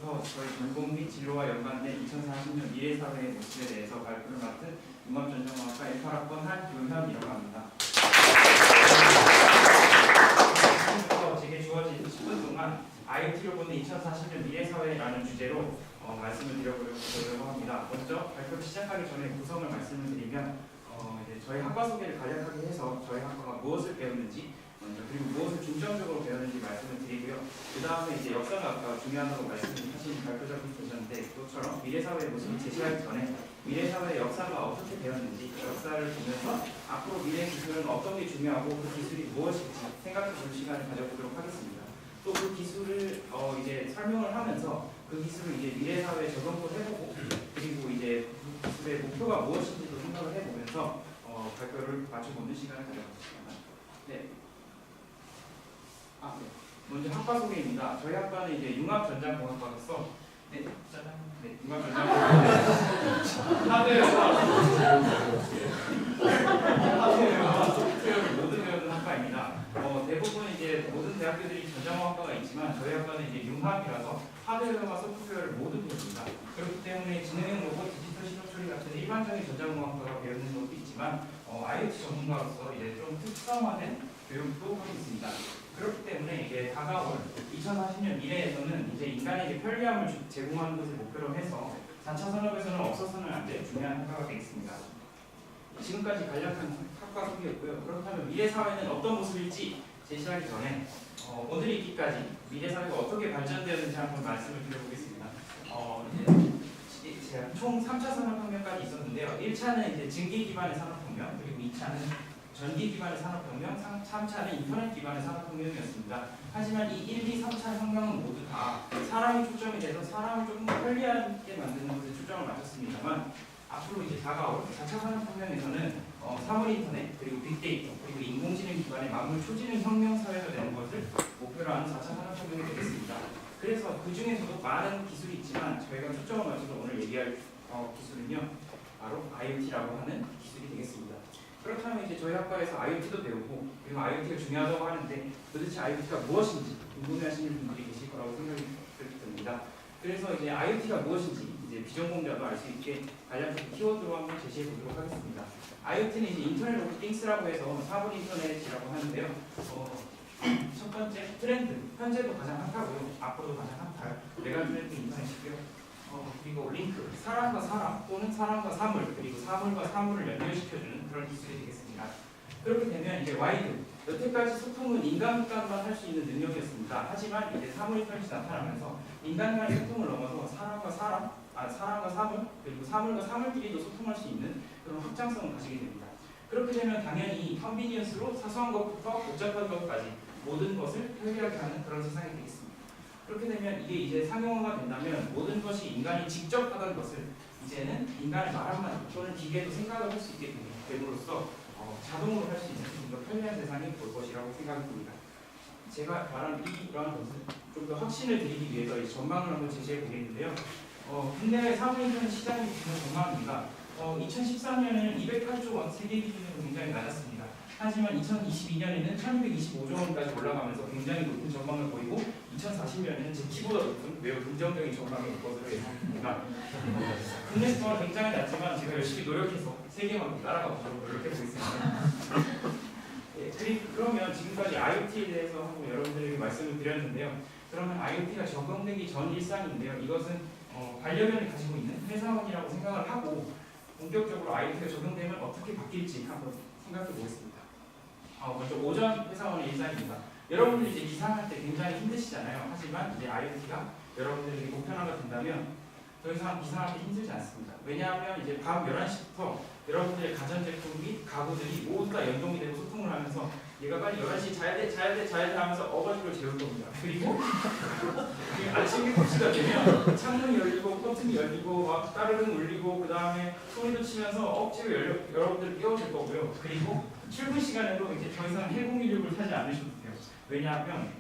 이번부터 저희 전공 및 진로와 연관된 2040년 미래사회의 모습에 대해서 발표를 맡은 융합전자공학과 18학번 한교현이라고 합니다. 지금부터 제게 주어진 10분 동안 IoT로 보는 2040년 미래사회라는 주제로 말씀을 드려보려고 합니다. 먼저 발표를 시작하기 전에 구성을 말씀을 드리면 이제 저희 학과 소개를 간략하게 해서 저희 학과가 무엇을 배웠는지 그리고 무엇을 중점적으로 배웠는지 말씀을 드리고요. 그 다음에 이제 역사가 아까 중요하다고 말씀하신 발표자분 계셨는데 그것처럼 미래사회의 모습을 제시하기 전에 미래사회의 역사가 어떻게 배웠는지 역사를 보면서 앞으로 미래 기술은 어떤 게 중요하고 그 기술이 무엇인지 생각해 볼 시간을 가져보도록 하겠습니다. 또 그 기술을 이제 설명을 하면서 그 기술을 이제 미래사회에 적용도 해보고 그리고 이제 그 기술의 목표가 무엇인지도 생각을 해보면서 발표를 맞춰보는 시간을 가져보겠습니다. 네. 네. 먼저 학과 소개입니다. 저희 학과는 이제 융합전자공학과로서 융합전자공학과 하드웨어와 소프트웨어를 모두 배우는 학과입니다. 대부분 이제 모든 대학교들이 전자공학과가 있지만 저희 학과는 이제 융합이라서 하드웨어와 소프트웨어를 모두 배웁니다. 그렇기 때문에 지능형 로봇, 디지털 신호 처리 같은 일반적인 전자공학과가 배우는 것도 있지만 IoT 전문가로서 이제 좀 특성화된 교육도 하고 있습니다. 그렇기 때문에 이제 다가올 2040년 미래에서는 이제 인간에게 편리함을 제공하는 것을 목표로 해서 4차 산업에서는 없어서는 안 될 중요한 학과가 되겠습니다. 지금까지 간략한 학과 소개였고요. 그렇다면 미래 사회는 어떤 모습일지 제시하기 전에 오늘 있기까지 미래 사회가 어떻게 발전되었는지 한번 말씀을 드려보겠습니다. 제가 총 3차 산업혁명까지 있었는데요. 1차는 이제 증기 기반의 산업혁명, 그리고 2차는 전기 기반의 산업혁명, 3차는 인터넷 기반의 산업혁명이었습니다. 하지만 이 1, 2, 3차 혁명은 모두 다 사람이 초점이 돼서 사람을 조금 더 편리하게 만드는 것에 초점을 맞췄습니다만 앞으로 이제 다가올 4차 산업혁명에서는 사물 인터넷, 그리고 빅데이터, 그리고 인공지능 기반의 만물 초지능 혁명 사회가 되는 것을 목표로 하는 4차 산업혁명이 되겠습니다. 그래서 그 중에서도 많은 기술이 있지만 저희가 초점을 맞춰서 오늘 얘기할 기술은요, 바로 IoT라고 하는 기술이 되겠습니다. 그렇다면 이제 저희 학과에서 IoT도 배우고 그리고 IoT가 중요하다고 하는데 도대체 IoT가 무엇인지 궁금해하시는 분들이 계실 거라고 생각이 듭니다. 그래서 이제 IoT가 무엇인지 이제 비전공자도 알 수 있게 간략하게 키워드로 한번 제시해 보도록 하겠습니다. IoT는 이제 인터넷 오브 띵스라고 해서 사물 인터넷이라고 하는데요. 첫 번째 트렌드, 현재도 가장 핫하고요. 앞으로도 가장 핫할 메가 트렌드 인터넷이고요. 그리고 링크, 사람과 사람 또는 사람과 사물, 그리고 사물과 사물을 연결시켜주는 그런 기술이 되겠습니다. 그렇게 되면 이제 와이드, 여태까지 소통은 인간간만 할 수 있는 능력이었습니다. 하지만 이제 사물 인터넷이 나타나면서 인간 간의 소통을 넘어서 사람과 사람, 사람과 사물, 그리고 사물과 사물끼리도 소통할 수 있는 그런 확장성을 가지게 됩니다. 그렇게 되면 당연히 컨비니언스로 사소한 것부터 복잡한 것까지 모든 것을 편리하게 하는 그런 세상이 되겠습니다. 그렇게 되면 이게 이제 상용화가 된다면 모든 것이 인간이 직접 하던 것을 이제는 인간의 말 한마디 또는 기계도 생각을 할 수 있게 됨으로써 자동으로 할 수 있는 좀 더 편리한 세상이 올 것이라고 생각이 듭니다. 제가 말한 이러한 것을 좀 더 확신을 드리기 위해서 이 전망을 한번 제시해 보겠는데요. 국내외 사물 인터넷 시장이 보는 전망입니다. 2013년에는 208조 원 세계 기준으로 굉장히 낮았습니다. 하지만 2022년에는 1225조 원까지 올라가면서 굉장히 높은 전망을 보이고 2040년에는 제 키보다 높은 매우 긍정적인 전망이 올 것으로 예상됩니다. 국내 수가 굉장히 낮지만 제가 열심히 노력해서 세계만큼 따라가보도록 노력해 보겠습니다. 그러면 지금까지 IoT에 대해서 한번 여러분들에게 말씀을 드렸는데요. 그러면 IoT가 적용되기 전 일상인데요. 이것은 반려견이 가지고 있는 회사원이라고 생각을 하고 본격적으로 IoT가 적용되면 어떻게 바뀔지 한번 생각해 보겠습니다. 먼저 오전 회사원의 일상입니다. 여러분들이 이제 기상할 때 굉장히 힘드시잖아요. 하지만 이제 IoT가 여러분들에게 보편화가 된다면 더 이상 기상할 때 힘들지 않습니다. 왜냐하면 이제 밤 11시부터 여러분들의 가전제품 및 가구들이 모두 다 연동이 되고 소통을 하면서 얘가 빨리 11시 자야 돼 하면서 어거지로 재울 겁니다. 그리고 아침 7시가 되면 창문이 열리고 커튼이 열리고 막 따르릉 울리고 그 다음에 소리도 치면서 억지로 여러분들 깨워줄 거고요. 그리고 출근 시간에도 이제 더 이상 해공이륙을 타지 않으셔도 돼요. 왜냐하면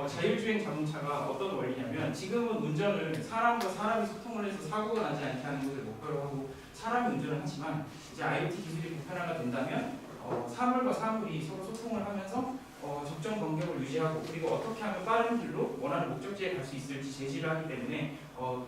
자율주행 자동차가 어떤 원리냐면 지금은 운전을 사람과 사람이 소통을 해서 사고가 나지 않게 하는 것을 목표로 하고 사람이 운전을 하지만 이제 IoT 기술이 보편화가 된다면 사물과 사물이 서로 소통을 하면서 적정 간격을 유지하고 그리고 어떻게 하면 빠른 길로 원하는 목적지에 갈 수 있을지 제시를 하기 때문에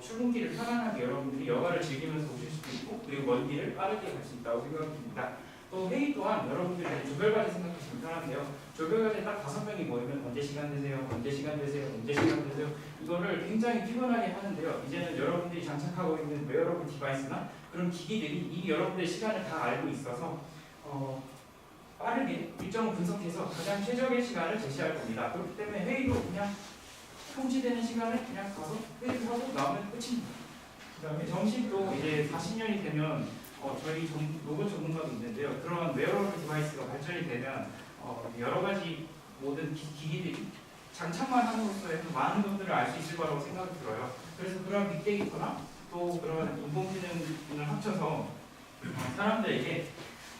출근길을 편안하게 여러분들이 여가를 즐기면서 오실 수도 있고 그리고 먼 길을 빠르게 갈 수 있다고 생각이 듭니다. 또 회의 또한 여러분들이 조별과제 생각하시면 편한데요. 조별과제 딱 5명이 모이면 언제 시간 되세요? 언제 시간 되세요? 언제 시간 되세요? 이거를 굉장히 피곤하게 하는데요. 이제는 여러분들이 장착하고 있는 웨어러블 디바이스나 그런 기기들이 이미 여러분들의 시간을 다 알고 있어서 빠르게 일정을 분석해서 가장 최적의 시간을 제시할 겁니다. 그렇기 때문에 회의도 그냥 통지되는 시간에 그냥 가서 회의를 하고 나오면 끝입니다. 그 다음에 점심도 이제 40년이 되면 저희 로봇 전문가도 있는데요. 그런 웨어러블 디바이스가 발전이 되면 여러 가지 모든 기기들이 장착만 함으로써 많은 것들을 알 수 있을 거라고 생각이 들어요. 그래서 그런 빅데이터나 또 그런 인공지능을 합쳐서 사람들에게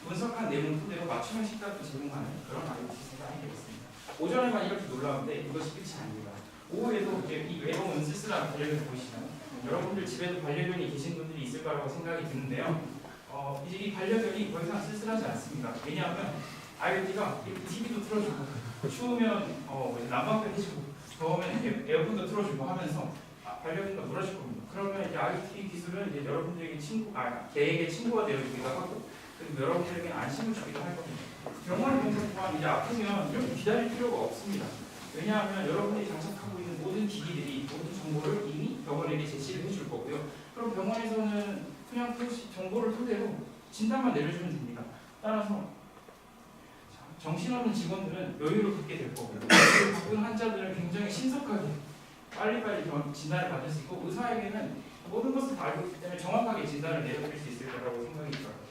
분석한 내용 토대로 맞춤형 식단도 제공하는 그런 IoT 세상이 되겠습니다. 오전에만 이렇게 놀라운데 이것이 끝이 아닙니다. 오후에도 이제 이 외로운 쓸쓸한 반려견 보이시나요? 여러분들 집에도 반려견이 계신 분들이 있을 거라고 생각이 드는데요. 이제 이 반려견이 더 이상 쓸쓸하지 않습니다. 왜냐하면 IoT가 TV도 틀어주고 추우면 난방도 해주고 더우면 에어컨도 틀어주고 하면서 반려견과 놀아줄 겁니다. 그러면 이제 IoT 기술은 이제 여러분들에게 개에게 친구가 되어주기도 하고 그리고 여러분들에게 안심을 주기도 할 겁니다. 병원 병석 또한 이제 아프면 이렇게 기다릴 필요가 없습니다. 왜냐하면 여러분들이 장착하고 있는 모든 기기들이 모든 정보를 이미 병원에게 제시를 해줄 거고요. 그럼 병원에서는 그냥 그 정보를 토대로 진단만 내려주면 됩니다. 따라서 정신없는 직원들은 여유를 갖게 될 거고요. 그리고 바쁜 환자들은 굉장히 신속하게 빨리빨리 진단을 받을 수 있고 의사에게는 모든 것을 다 알고 있기 때문에 정확하게 진단을 내려드릴 수 있을 거라고 생각이 들어요.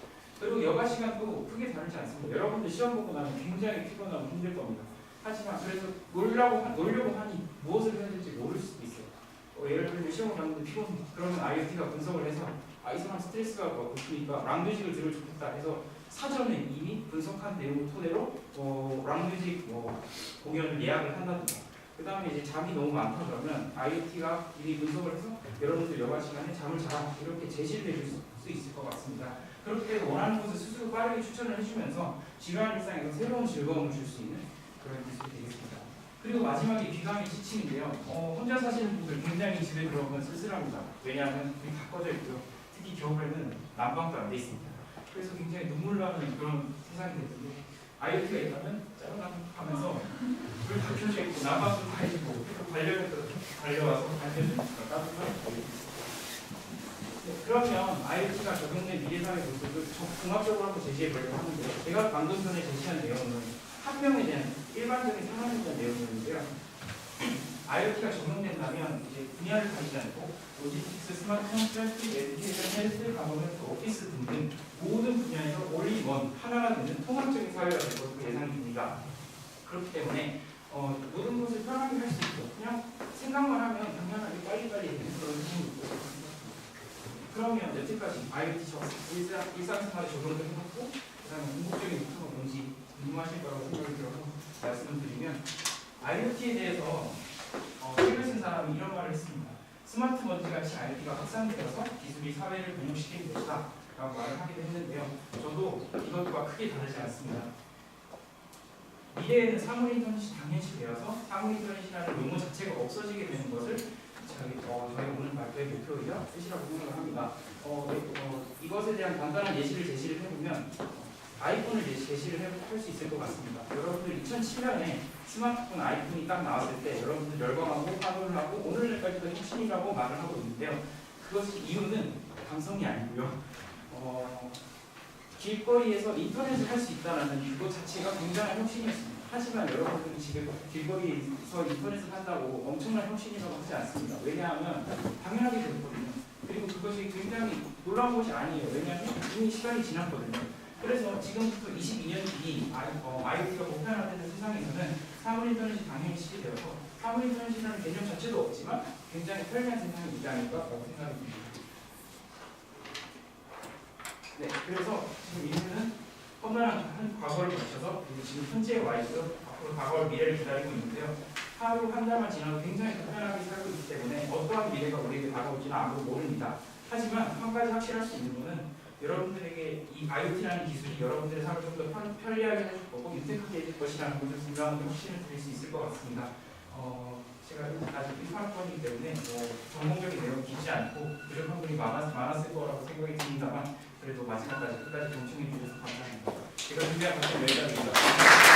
그리고 여가 시간도 크게 다르지 않습니다. 여러분들 시험 보고 나면 굉장히 피곤하고 힘들 겁니다. 하지만 그래서 놀려고 하니 무엇을 해야 될지 모를 수도 있어요. 예를 들면 시험을 봤는데 피곤해. 그러면 IoT가 분석을 해서 이 사람 스트레스가 높으니까 락뮤직을 들으면 좋겠다 해서 사전에 이미 분석한 내용을 토대로 락뮤직 공연을 예약을 한다든가 그 다음에 이제 잠이 너무 많다 그러면 IoT가 이미 분석을 해서 여러분들 여가 시간에 잠을 자라 이렇게 제시를 해줄 수 있을 것 같습니다. 그렇게 원하는 곳을 스스로 빠르게 추천을 해주면서 지루한 일상에서 새로운 즐거움을 줄 수 있는 그런 기술이 되겠습니다. 그리고 마지막에 귀감이 지침인데요. 혼자 사시는 분들 굉장히 집에 들어오면 쓸쓸합니다. 왜냐하면 불이 다 꺼져 있고요. 특히 겨울에는 난방도 안 돼 있습니다. 그래서 굉장히 눈물 나는 그런 세상이 됐는데 IoT가 있다면 짜증나고 하면서 불 다 켜져 있고 난방도 다 해주고 반려견도 달려와서 반려주니까 따뜻하고 그러면 IoT가 적용된 미래사회 모습을 종합적으로 한번 제시해 보려고 하는데요. 제가 방금 전에 제시한 내용은 한 명에 대한 일반적인 상황에 대한 내용이었는데요. IoT가 적용된다면 이제 분야를 가리지 않고 로지스틱스, 스마트 홈, 에듀케이션, 헬스, 가버넌스, 오피스 등등 모든 분야에서 올인원 하나가 되는 통합적인 사회가 될 것으로 예상이 됩니다. 그렇기 때문에 모든 것을 편하게 할 수 있고 그냥 생각만 하면 당연하게 빨리빨리 되는 그런 느낌이 있고 그러면 여태까지 IoT 일상생활에 적용을 해봤고 그다음에 궁극적인 목표가 뭔지 궁금하실 거라고 생각이 들어서 말씀을 드리면 IoT에 대해서 책을 쓴 사람이 이런 말을 했습니다. 스마트 먼지같이 IoT가 확산되어서 기술이 사회를 변형시키는 것이다 라고 말을 하기도 했는데요. 저도 이것과 크게 다르지 않습니다. 미래에는 사물인터넷이 당연시되어서 사물인터넷이라는 용어 자체가 없어지게 되는 것을 저희 오늘 발표의 목표이자 뜻이라고 생각을 합니다. 이것에 대한 간단한 예시를 제시를 해보면 아이폰을 제시를 할 수 있을 것 같습니다. 여러분들 2007년에 스마트폰 아이폰이 딱 나왔을 때 여러분들 열광하고 환호를 하고 오늘날까지도 혁신이라고 말을 하고 있는데요. 그것이 이유는 감성이 아니고요. 길거리에서 인터넷을 할 수 있다는 그것 자체가 굉장한 혁신이었습니다. 하지만 여러분들이 지금 길거리에서 인터넷을 한다고 엄청난 혁신이라고 하지 않습니다. 왜냐하면 당연하게 됐거든요. 그리고 그것이 굉장히 놀라운 것이 아니에요. 왜냐하면 이미 시간이 지났거든요. 그래서 지금부터 22년 뒤 IoT가 보편화되는 세상에서는 사물인터넷이 당연히 시작되어서 사물인터넷이라는 개념 자체도 없지만 굉장히 편리한 세상이 있지 않을까라고 생각이 듭니다. 네, 그래서 지금 인류는 험난한 과거를 거쳐서 지금 현재에 와 있고 앞으로 과거와 미래를 기다리고 있는데요. 하루 한 달만 지나도 굉장히 불편하게 살고 있기 때문에 어떠한 미래가 우리에게 다가올지는 아무도 모릅니다. 하지만 한 가지 확실할 수 있는 것은 여러분들에게 이 IoT라는 기술이 여러분들의 삶을 좀 더 편리하게 해줄 거고 윤택하게 해줄 것이라는 것을 분명하게 확신을 드릴 수 있을 것 같습니다. 제가 아직 1학번이기 때문에 전공적인 내용 깊지 않고 부족한 분이 많았을 거라고 생각이 듭니다만 그래도 마지막까지 끝까지 경청해 주셔서 감사합니다. 제가 준비한 것은 여기까지입니다.